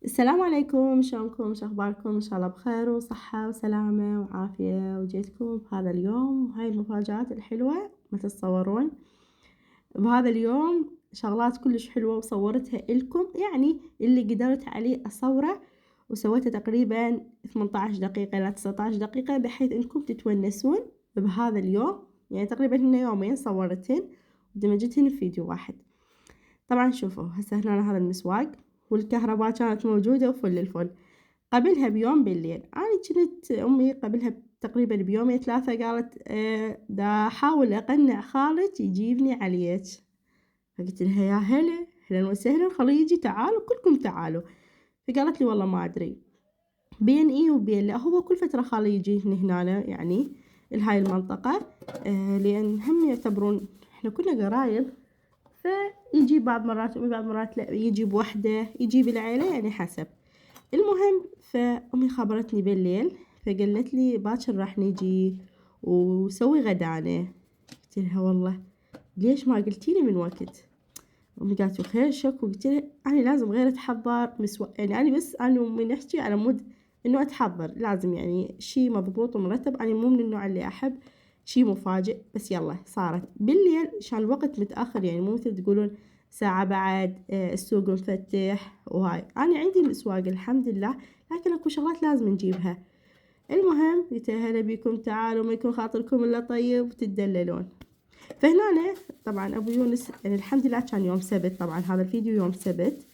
السلام عليكم، شلونكم؟ شو أخباركم؟ إن شاء الله بخير وصحة وسلامة وعافية، وجيتكم بهذا اليوم وهاي المفاجآت الحلوة ما تتصورون. بهذا اليوم شغلات كلش حلوة وصورتها إلكم، يعني اللي قدرت عليه أصوره وسويته تقريبا 18 دقيقة إلى 19 دقيقة بحيث إنكم تتونسون بهذا اليوم. يعني تقريبا هن يومين صورتهن ودمجتهن في فيديو واحد. طبعا شوفوا هسه هنا هذا المسواق والكهرباء كانت موجودة وفل الفل. قبلها بيوم بالليل أنا كنت أمي قبلها تقريبا بيومين ثلاثة قالت دا أحاول أقنع خالك يجيبني عليك. فقلت لها يا هلا أهلا وسهلا، خليه يجي، تعالوا كلكم تعالوا. فقالت لي والله ما أدري بين إيه وبين لا، هو كل فترة خالي يجي هنا يعني لهاي المنطقة. لأن هم يعتبرون إحنا كنا قرايب، فيجيب بعض مرات أمي بعض مرات لا، يجيب وحدة يجيب العيلة يعني حسب. المهم فأمي خبرتني بالليل فقالت لي باكر راح نجي وسوي غدانا. قلت لها والله ليش ما قلتيلي من وقت؟ أمي قالت خير شك، وقلت لها أنا لازم غير أتحضر يعني أنا بس أنا وأمي نحكي على مود إنه أتحضر، لازم يعني شي مضبوط ومرتب. أنا مو من النوع اللي أحب شي مفاجئ، بس يلا صارت بالليل عشان الوقت متأخر، يعني مو مثل تقولون ساعة بعد السوق مفتح وهاي. أنا عندي الأسواق الحمد لله، لكن أكو شغلات لازم نجيبها. المهم قلت هلا بيكم، تعالوا ما يكون خاطركم إلا طيب وتتدللون. فهنا طبعا أبو يونس يعني الحمد لله كان يوم سبت، طبعا هذا الفيديو يوم سبت.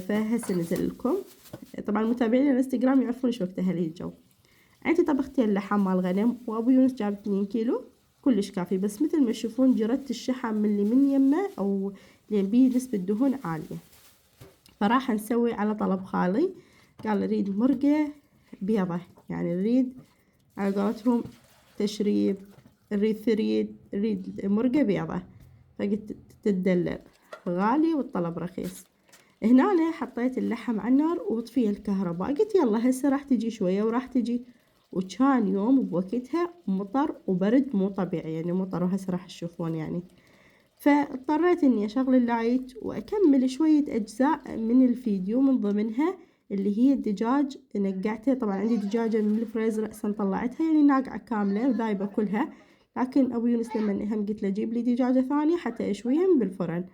فهسه نزل لكم. طبعا متابعين الانستغرام يعرفون شو وقتها لي الجو. عندي طبختين لحم مال غنم، وأبو يونس جاب 2 كيلو كلش كافي، بس مثل ما تشوفون جردت الشحم من اللي من يمه أو لين بيه نسبة دهون عالية. فراح نسوي على طلب خالي، قال نريد مرقة بيضة، يعني نريد على قولتهم تشريب، نريد ثريد، نريد مرقة بيضة. فقلت تتدلل، غالي والطلب رخيص. هنا أنا حطيت اللحم على النار وطفي الكهرباء، قلت يلا هسه راح تجي شوية وراح تجي. وكان يوم بوقتها مطر وبرد مو طبيعي، يعني مطر وهسه راح تشوفون يعني. فاضطريت اني اشغل اللايت واكمل شوية اجزاء من الفيديو، من ضمنها اللي هي الدجاج نقعته. طبعا عندي دجاجة من الفريزر هسه طلعتها يعني ناقعة كاملة وذايبة كلها، لكن ابو يونس لما هم قلت له جيب لي دجاجة ثانية حتى اشويها من بالفرن.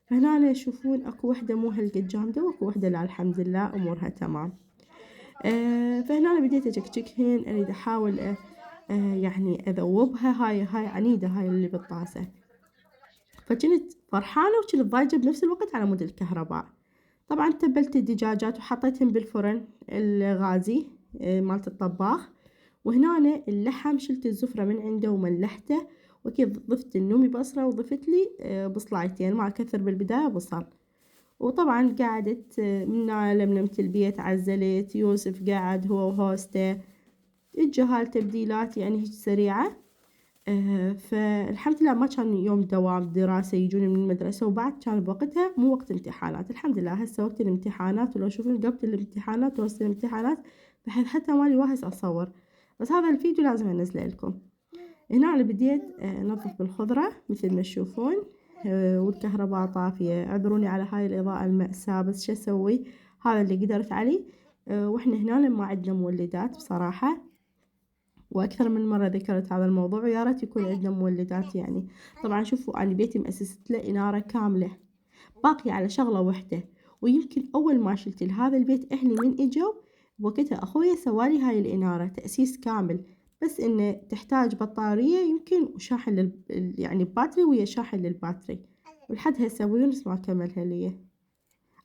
فهنا يشوفون اكو وحدة مو هالقد جامدة واكو وحدة لا الحمد لله امورها تمام. فهنا بديت اجكجكهن، اريد احاول يعني اذوبها. هاي عنيدة هاي اللي بالطاسة. فكنت فرحانة وكنت ضايجة بنفس الوقت على مود الكهرباء. طبعا تبلت الدجاجات وحطيتهم بالفرن الغازي مالت الطباخ. وهنا اللحم شلت الزفرة من عنده وملحته، وكيف ضفت النومي بصرة وضفت لي بصلايتين، ما كثر بالبداية بصل. وطبعا قعدت من لملمت البيت، عزلت يوسف قاعد هو وهوسته، الجهال تبديلات يعني هيك سريعة. فالحمد لله ما كان يوم دوام دراسة يجون من المدرسة، وبعد كان بوقتها مو وقت امتحانات. الحمد لله هسه وقت الامتحانات، ولو شوفون قبل الامتحانات وهسه الامتحانات، بحيث حتى مالي واهس أصور. بس هذا الفيديو لازم أنزله لكم. هنا أنا بديت أنظف بالخضرة مثل ما تشوفون. والكهرباء طافية، اعذروني على هاي الإضاءة المأساة، بس شو أسوي، هذا اللي قدرت عليه. وإحنا هنا ما عندنا مولدات بصراحة، وأكثر من مرة ذكرت هذا الموضوع، ويا ريت يكون عندنا مولدات يعني. طبعا شوفوا أنا بيتي مؤسست له إنارة كاملة، باقي على شغلة وحدة. ويمكن أول ما شلت لهذا البيت أهلي من إجوا بوقتها أخويا سوالي هاي الإنارة تأسيس كامل، بس إنه تحتاج بطارية يمكن وشاحن يعني باتري ويا شاحن للباتري، ولحد هسه أبو يونس ما كملها لي.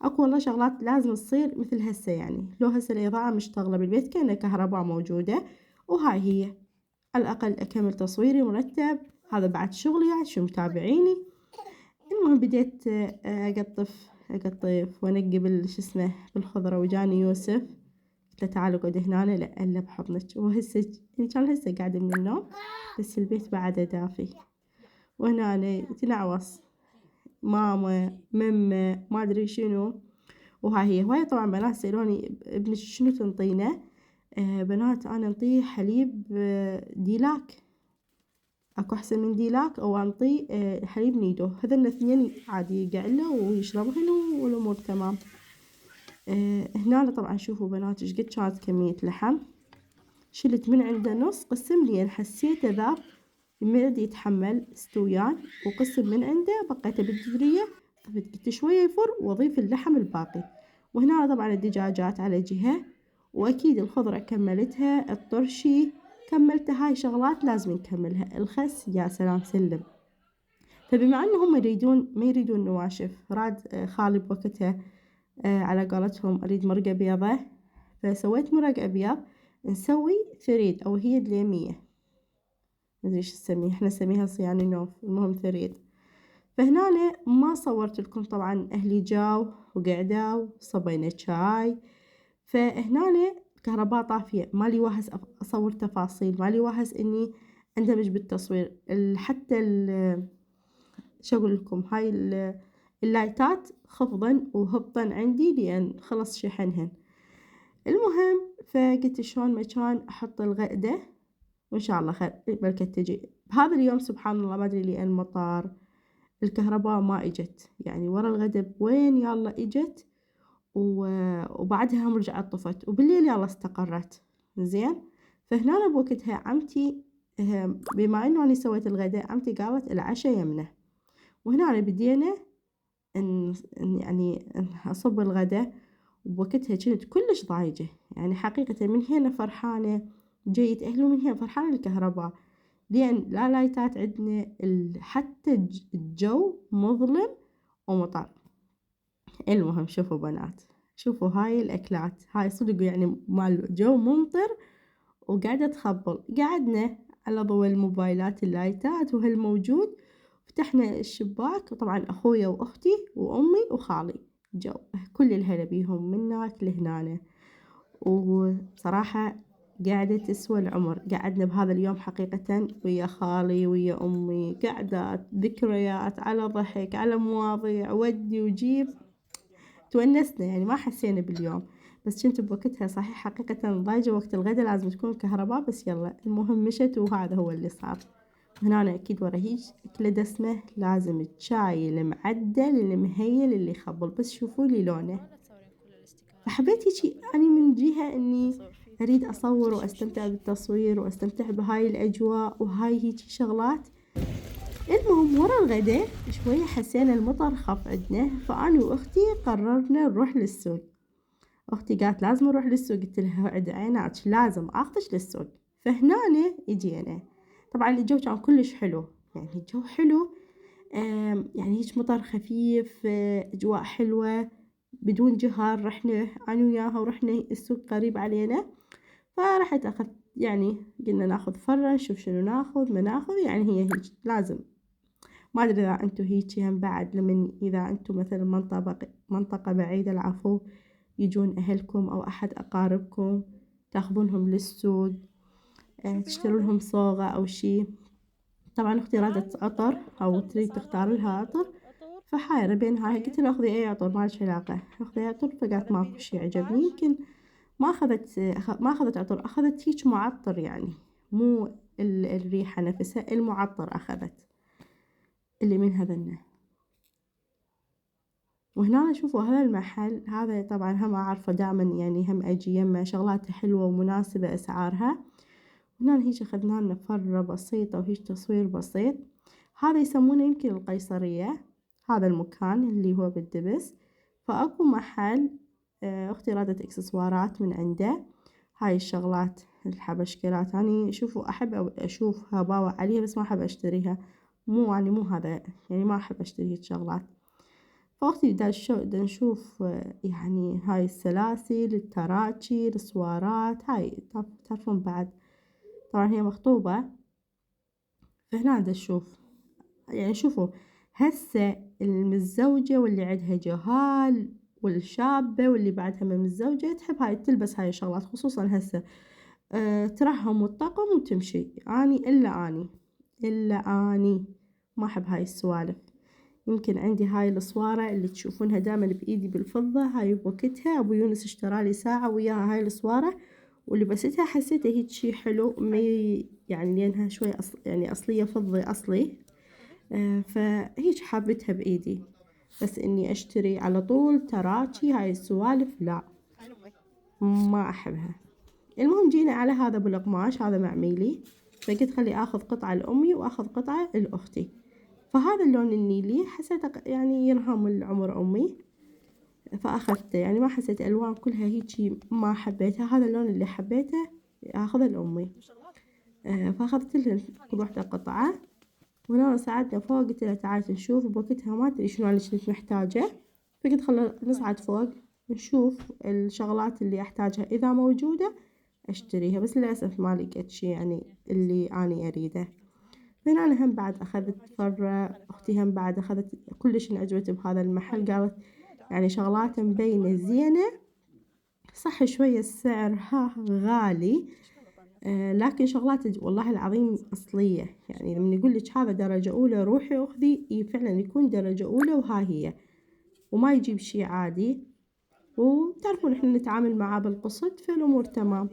أكو والله شغلات لازم تصير مثل هسه، يعني لو هسه الإضاءة مشتغلة بالبيت كأنه كهرباء موجودة. وهاي هي على الأقل أكمل تصويري مرتب، هذا بعد شغلي يعني شو متابعيني. المهم بديت أقطف وأنقي شو اسمه بالخضرة، وجاني يوسف قلت له تعال اقعد هنا، لا إلا بحضنك. وهسه يعني كان هسه قاعدة من النوم، بس البيت بعده دافي. وهنا أنا تنعوص ماما ممة ما أدري شنو. وها هي هواية طبعا بنات سألوني ابنك شنو تنطينه. بنات أنا انطيه حليب ديلاك، اكو احسن من ديلاك، او انطيه حليب نيدو. هذول الاثنين عادي يقعله ويشربهن والامور تمام. هنا طبعا شوفوا بنات ايش قد كانت كمية لحم. شلت من عنده نص قسم لين حسيته ذاب المعد يتحمل استويان، وقسم من عنده بقيته بالدورية، قلت شوية يفر واضيف اللحم الباقي. وهنا طبعا الدجاجات على جهة، واكيد الخضرة كملتها، الطرشي كملتها، هاي شغلات لازم نكملها. الخس يا سلام سلم. فبما انهم ما يريدون نواشف، راد خالي بوقتها على قولتهم اريد مرقة بيضة، فسويت مرق ابيض. نسوي ثريد او هي دليمية، مدري ايش نسميها، احنا نسميها صياني نوف، المهم ثريد. فهنا ما صورت لكم، طبعا اهلي جاو وقعدوا صبينا شاي. فهنا الكهرباء طافية، مالي واهس اصور تفاصيل، مالي واهس اني اندمج بالتصوير. حتى شو اقول لكم، هاي اللايتات خفضا وهبطا عندي لان خلص شحنهن. المهم فقلت شلون ما كان احط الغدة وان شاء الله خير بلكة تجي. بهذا اليوم سبحان الله ما ادري لان المطار الكهرباء ما اجت، يعني ورا الغداء وين يلا اجت وبعدها هم رجعت طفت، وبالليل يلا استقرت زين. فهنا بوقتها عمتي بما انه انا سويت الغداء، عمتي قالت العشاء يمنه. وهنا بدينا يعني اصب الغداء، وبوقتها كنت كلش ضايجة، يعني حقيقة من هنا فرحانة جيت أهلي، ومن هنا فرحانة الكهرباء، لأن لا لايتات عندنا، حتى الجو مظلم ومطر. المهم شوفوا بنات، شوفوا هاي الأكلات، هاي صدق يعني مال جو ممطر وقاعدة تخبل. قعدنا على ضوء الموبايلات اللايتات وهالموجود، فتحنا الشباك، وطبعا أخويا وأختي وأمي وخالي جو، كل الهلا بيهم من هناك لهنا. وبصراحة قاعدة تسوى العمر، قعدنا بهذا اليوم حقيقة ويا خالي ويا أمي، قعدات ذكريات على ضحك على مواضيع ودي وجيب، تونسنا يعني ما حسينا باليوم. بس كنت بوقتها صحيح حقيقة ضايجة، وقت الغدا لازم تكون الكهرباء، بس يلا المهم مشت وهذا هو اللي صار. هنا أنا أكيد ورا هيج أكلة دسمة، لازم الشاي المعدل المهيل اللي يخبل، بس شوفوا لي لونه. فحبيت هيجي أني من جهة إني أريد أصور وأستمتع بالتصوير وأستمتع بهاي الأجواء وهاي هيجي شغلات. المهم ورا الغداء شوية حسينا المطر خف عندنا، فأنا وأختي قررنا نروح للسوق. أختي قالت لازم نروح للسوق، قلت لها عد عيناتش لازم أخذش للسوق. فهنا اجينا، طبعا الجو كان كلش حلو، يعني الجو حلو، يعني هيك مطر خفيف، أجواء حلوة بدون جهار. رحنا أنا وياها ورحنا السوق قريب علينا، فرحت أخذت يعني قلنا ناخذ فرة نشوف شنو ناخذ ما ناخذ، يعني هي هيك لازم. ما أدري إذا أنتو هيك هم بعد، لمن إذا أنتو مثلا منطقة بعيدة العفو، يجون أهلكم أو أحد أقاربكم تاخذونهم للسوق، تشترون لهم صوغة أو شي. طبعا أختي رادت عطر أو تريد تختار لها عطر، فحايرة بين هاي، قلت لها أخذي أي عطر مالش علاقة، أخذي عطر. فقالت ماكو شي عجبني، يمكن ما أخذت عطر، أخذت هيك معطر، يعني مو الريحة نفسها، المعطر أخذت اللي من هذنه. وهنا شوفوا هذا المحل هذا، طبعا هم أعرفه دائما، يعني هم أجي يمه شغلاته حلوة ومناسبة أسعارها. هنا هيك أخذنا لنا فرة بسيطة وهيك تصوير بسيط. هذا يسمونه يمكن القيصرية، هذا المكان اللي هو بالدبس. فأكو محل أختي رادت إكسسوارات من عنده، هاي الشغلات الحبشكلات، يعني شوفوا أحب أشوفها باوع عليها، بس ما أحب أشتريها، مو هذا، يعني ما أحب أشتري هيك شغلات. فأختي دا نشوف يعني هاي السلاسل التراتشي السوارات، هاي تعرفون بعد، طبعا هي مخطوبة. فهنا دا نشوف، يعني شوفوا هسه المتزوجة واللي عندها جهال والشابة واللي بعدها ما متزوجة تحب هاي تلبس هاي الشغلات، خصوصا هسه ترحم وتطقم وتمشي. إلا أني ما أحب هاي السوالف. يمكن عندي هاي الصوارة اللي تشوفونها دائما بإيدي بالفضة، هاي بوقتها أبو يونس اشترالي ساعة وياها هاي الصوارة، ولبستها حسيتها هيك شي حلو، يعني لأنها شوي يعني أصلية، فضي أصلي. فهيك حابتها بإيدي. بس إني أشتري على طول تراكي هاي السوالف لا، ما أحبها. المهم جينا على هذا بالقماش، هذا معميلي، فقلت خلي أخذ قطعة لأمي وأخذ قطعة لأختي. فهذا اللون النيلي حسيت يعني يرهم العمر أمي، فأخذته. يعني ما حسيت ألوان كلها هيجي ما حبيتها، هذا اللون اللي حبيته أخذه لأمي. فأخذت لها كل واحدة قطعة. ونانا صعدنا فوق، قلت لها تعالي نشوف، بوقتها ما أدري شنو أنا كنت محتاجة، فقلت خلنا نصعد فوق نشوف الشغلات اللي أحتاجها، إذا موجودة أشتريها. بس للأسف ما لقيت شي يعني اللي أنا أريده. فهنا أنا هم بعد أخذت فرة، أختي هم بعد أخذت، كلش انعجبت بهذا المحل، قالت يعني شغلات مبينة زينة، صح شوية السعر غالي، لكن شغلات والله العظيم أصلية. يعني لما يقول لك هذا درجة أولى روحي أخذي، فعلا يكون درجة أولى وها هي، وما يجيب شي عادي. وتعرفون إحنا نتعامل معاه بالقسط، فالأمور تمام.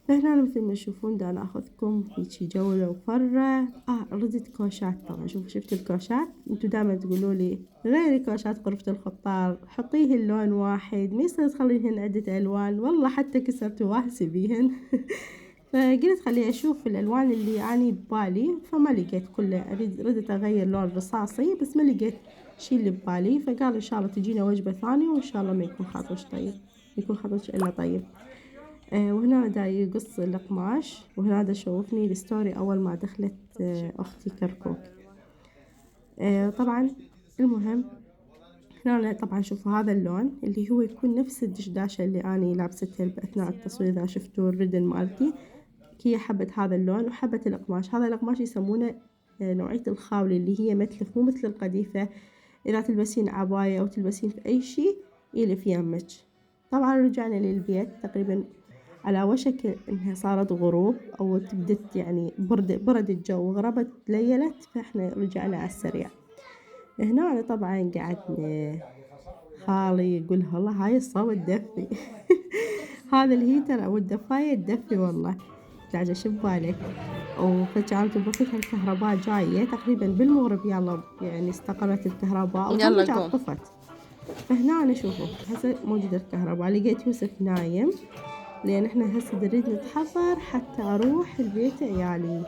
فهنا مثل ما تشوفون دا ناخذكم هيجي جولة وفرة. ردت كوشات. طبعا شفت الكوشات، انتو دائما تقولوا لي غيري كوشات غرفة الخطار، حطيه اللون واحد، ما يصير تخليهن عدة ألوان، والله حتى كسرت واهسي بيهن. فقلت خلي أشوف الألوان اللي أني ببالي، فما لقيت كله. ردت أغير لون رصاصي بس ما لقيت شي اللي ببالي. فقال إن شاء الله تجينا وجبة ثانية، وإن شاء الله ما يكون خاطرش طيب، يكون خاطرش إلا طيب. وهنا دا يقص القماش، وهنا دا شوفني الستوري أول ما دخلت أختي كركوك. طبعا المهم هنا طبعا شوفوا هذا اللون اللي هو يكون نفس الدشداشة اللي أنا لابستها أثناء التصوير. إذا شفتوا الردن مالتي، هي حبت هذا اللون وحبت القماش. هذا القماش يسمونه نوعية الخاولي، اللي هي متلف، مو مثل القديفة. إذا تلبسين عباية أو تلبسين في أي شي يلف يمك. طبعا رجعنا للبيت تقريبا على وشك انها صارت غروب، او بدت يعني برد الجو وغربت ليلت، فاحنا رجعنا على السريع. هنا أنا طبعا قعدنا، خالي يقول والله هاي الصوت تدفي. هذا الهيتر او الدفاية تدفي والله. قاعدة شبالك. وفكانت بوقتها الكهرباء جاية تقريبا بالمغرب، يلا يعني استقرت الكهرباء ورجعت طفت. فهنا أنا شوفوا هسه موجودة الكهرباء. لقيت يوسف نايم، لأن إحنا هسه نريد نتحضر حتى أروح البيت عيالي.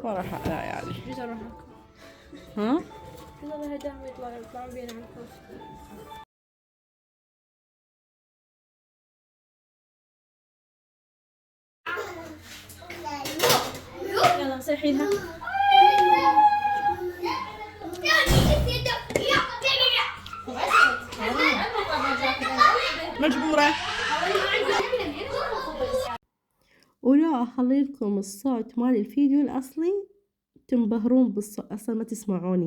وراح على عيالي. ها؟ يلا صيحيها. مجبورة. ولا أخلي لكم الصوت مال الفيديو الأصلي، تنبهرون بالصوت، أصلا ما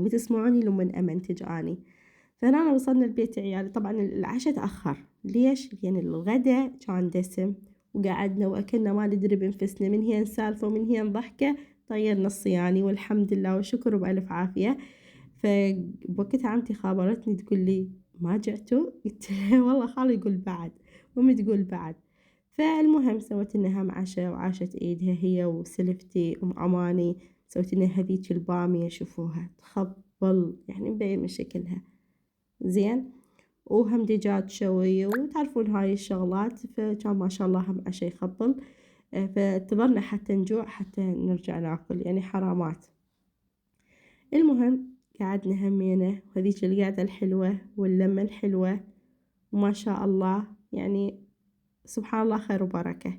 تسمعوني لما أمنتج أني. فهنا وصلنا البيت عيالي. طبعا العشاء تأخر. ليش؟ لأن الغدا كان دسم، وقعدنا وأكلنا ما ندري بنفسنا، من هي نسالفة ومن هي نضحكة، طيرنا الصياني والحمد لله والشكر وبألف عافية. فبوقتها عمتي خابرتني تقول لي ما جعتوا؟ قلت لها والله خالي يقول بعد، أمي تقول بعد. فالمهم سوت لنا هم عشاء، وعاشت ايدها هي وسلفتي ام اماني، سوت لنا هذيك البامية، شوفوها تخبل يعني مبين من شكلها زين، وهم دجاج شوي، وتعرفون هاي الشغلات. فكان ما شاء الله هم عشاء يخبل. فانتظرنا حتى نجوع حتى نرجع ناكل، يعني حرامات. المهم قعدنا همينة، وهذيك القعدة الحلوة واللمة الحلوة، وما شاء الله يعني سبحان الله خير وبركة.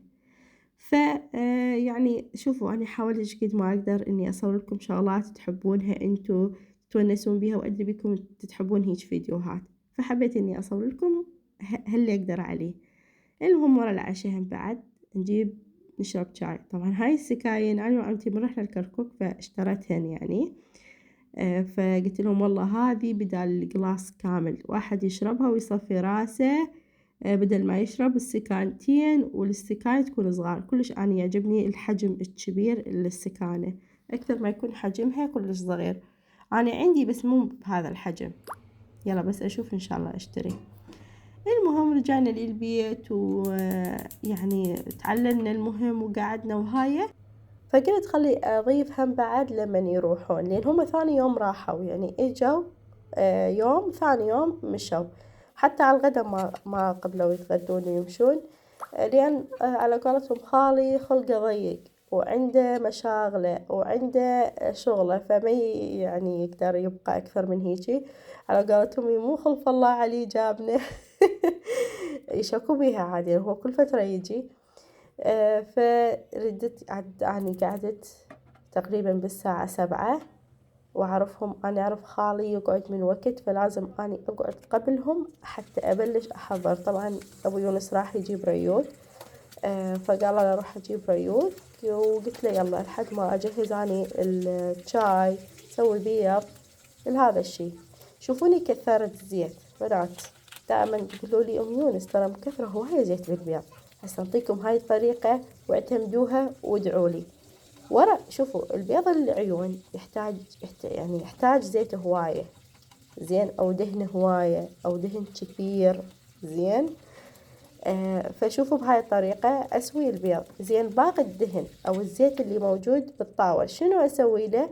يعني شوفوا أنا حاولت قد ما أقدر إني أصور لكم شغلات تحبونها أنتو، تونسون بيها، وأدري بكم تحبون هيج فيديوهات، فحبيت إني أصور لكم هاللي أقدر عليه. المهم ورا العشاء هم بعد نجيب نشرب شاي. طبعا هاي السكاين أنا وعمتي من رحنا الكركوك فاشترتهن يعني. فقلت لهم والله هذه بدال القلاص كامل، واحد يشربها ويصفي راسه، بدل ما يشرب السكانتين، والسكانة تكون صغار كلش. أنا يعجبني الحجم الكبير للسكانة أكثر ما يكون حجمها كلش صغير. أنا عندي بس مو بهذا الحجم. يلا بس أشوف إن شاء الله أشتري. المهم رجعنا للبيت، ويعني تعللنا المهم وقعدنا وهاي. فقلت خلي أضيف هم بعد لمن يروحون، لأن هم ثاني يوم راحوا، يعني إجوا يوم، ثاني يوم مشوا، حتى على الغدا ما قبلوا يتغدون ويمشون، لأن على قولتهم خالي خلقه ضيق وعنده مشاغله وعنده شغله، فما يعني يقدر يبقى أكثر من هيجي. على قولتهم مو خلف الله عليه جابنا. يشكوا بيها عادي، هو كل فترة يجي. فردت يعني قعدت تقريبا بالساعة 7، وأعرفهم، أنا أعرف خالي يقعد من وقت، فلازم أني أقعد قبلهم حتى أبلش أحضر. طبعا أبو يونس راح يجيب ريود، فقال أنا أروح أجيب ريود، وقلت له يلا لحد ما أجهز أني الشاي سوي بيض لهذا الشي. شوفوني كثرت زيت بنات، دائما يقولوا لي أم يونس ترى مكثرة هواية زيت بالبيض. هسه أعطيكم هاي الطريقة واعتمدوها وادعوا لي. ورا شوفوا البيض العيون يحتاج زيت هواية، زين، أو دهن هواية أو دهن كثير، زين. فشوفوا بهاي الطريقة أسوي البيض، زين. باقي الدهن أو الزيت اللي موجود بالطاول شنو أسوي له؟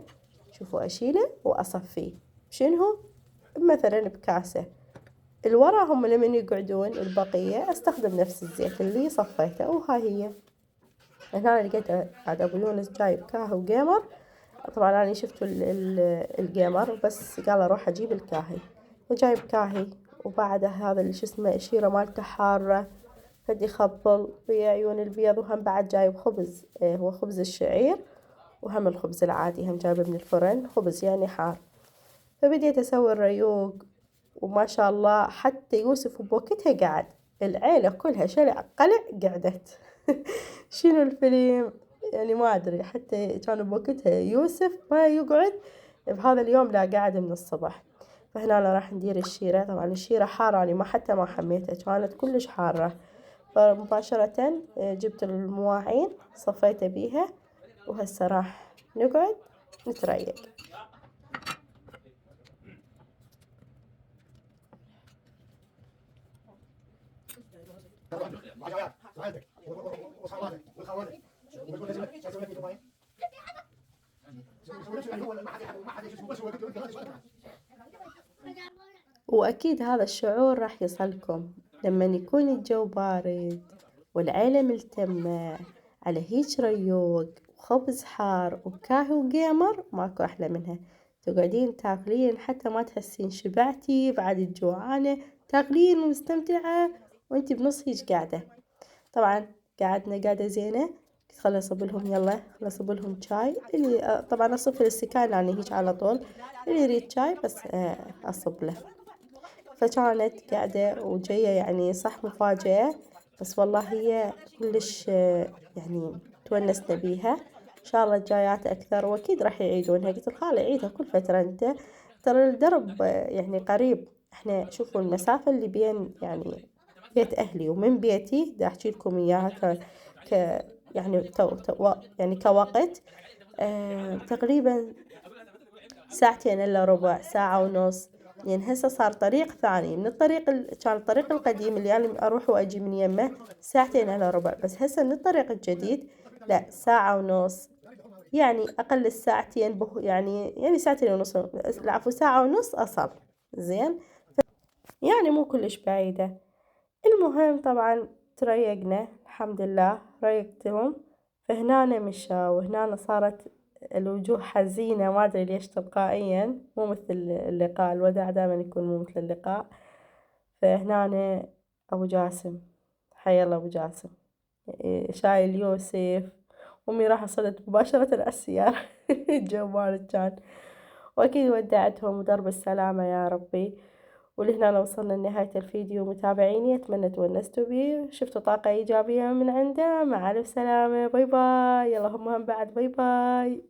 شوفوا أشيله وأصفيه. شنو؟ مثلا بكاسة. الورا هم لمن يقعدون البقية أستخدم نفس الزيت اللي صفيته، وهاي هي. هنا لقيت عاد أبو يونس جايب كاهي وقمر. طبعا أنا شفتوا القمر، بس قال أروح أجيب الكاهي، وجايب كاهي. وبعدها هذا اللي شو اسمه الشيرة مالته حارة، فدي يخبل ويا عيون البيض. وهم بعد جايب خبز، هو خبز الشعير، وهم الخبز العادي هم جايبه من الفرن، خبز يعني حار. فبديت أسوي الريوق، وما شاء الله حتى يوسف بوقتها قعد، العيلة كلها شلع قلع قعدت. شنو الفيلم يعني ما أدري، حتى كان بوقتها يوسف ما يقعد، بهذا اليوم لا قاعد من الصبح. فهنا أنا راح ندير الشيرة. طبعا الشيرة حارة، يعني ما حميتها، كانت كلش حارة. فمباشرة جبت المواعين صفيتها بيها، وهسه راح نقعد نتريق. وأكيد هذا الشعور راح يصلكم لما يكون الجو بارد والعيلة ملتمة على هيج ريوق وخبز حار وكاهي وقمر، ماكو أحلى منها. تقعدين تاكلين حتى ما تحسين شبعتي، بعد الجوعانة تاكلين ومستمتعة وانتي بنص هيج قاعدة. طبعا قعدنا قاعدة زينة، قلت خلي أصب لهم، يلا خلي أصب لهم شاي. اللي طبعا أصب في السكان يعني هيج على طول، اللي يريد شاي بس أصب له. فكانت قاعدة وجاية يعني صح مفاجأة، بس والله هي كلش يعني تونسنا بيها. إن شاء الله الجايات أكثر، وأكيد راح يعيدونها. قلت الخالة عيدها كل فترة أنت، ترى الدرب يعني قريب. إحنا شوفوا المسافة اللي بين يعني بيت أهلي ومن بيتي، دا أحكي لكم إياها يعني يعني كوقت، تقريبا ساعتين إلا ربع، ساعة ونص. يعني هسه صار طريق ثاني من كان الطريق القديم اللي أنا أروح وأجي من يمه ساعتين إلا ربع، بس هسه من الطريق الجديد لا، ساعة ونص. يعني أقل الساعتين يعني ساعتين ونص، العفو ساعة ونص أصل، زين. يعني مو كلش بعيدة. المهم طبعا تريقنا الحمد لله، ريقتهم. فهنا مشى، وهنا صارت الوجوه حزينة، ما أدري ليش تلقائيا، مو مثل اللقاء، الوداع دائما يكون مو مثل اللقاء. فهنا أبو جاسم، حي الله أبو جاسم، شايل يوسف. أمي راح صلت مباشرة على السيارة. الجو كان، وأكيد ودعتهم ودرب السلامة يا ربي. ولهنا وصلنا لنهاية الفيديو متابعيني، أتمنى تونستوا بيه، شفتوا طاقة إيجابية من عنده. مع ألف سلامة، باي باي. يلا هم بعد باي باي.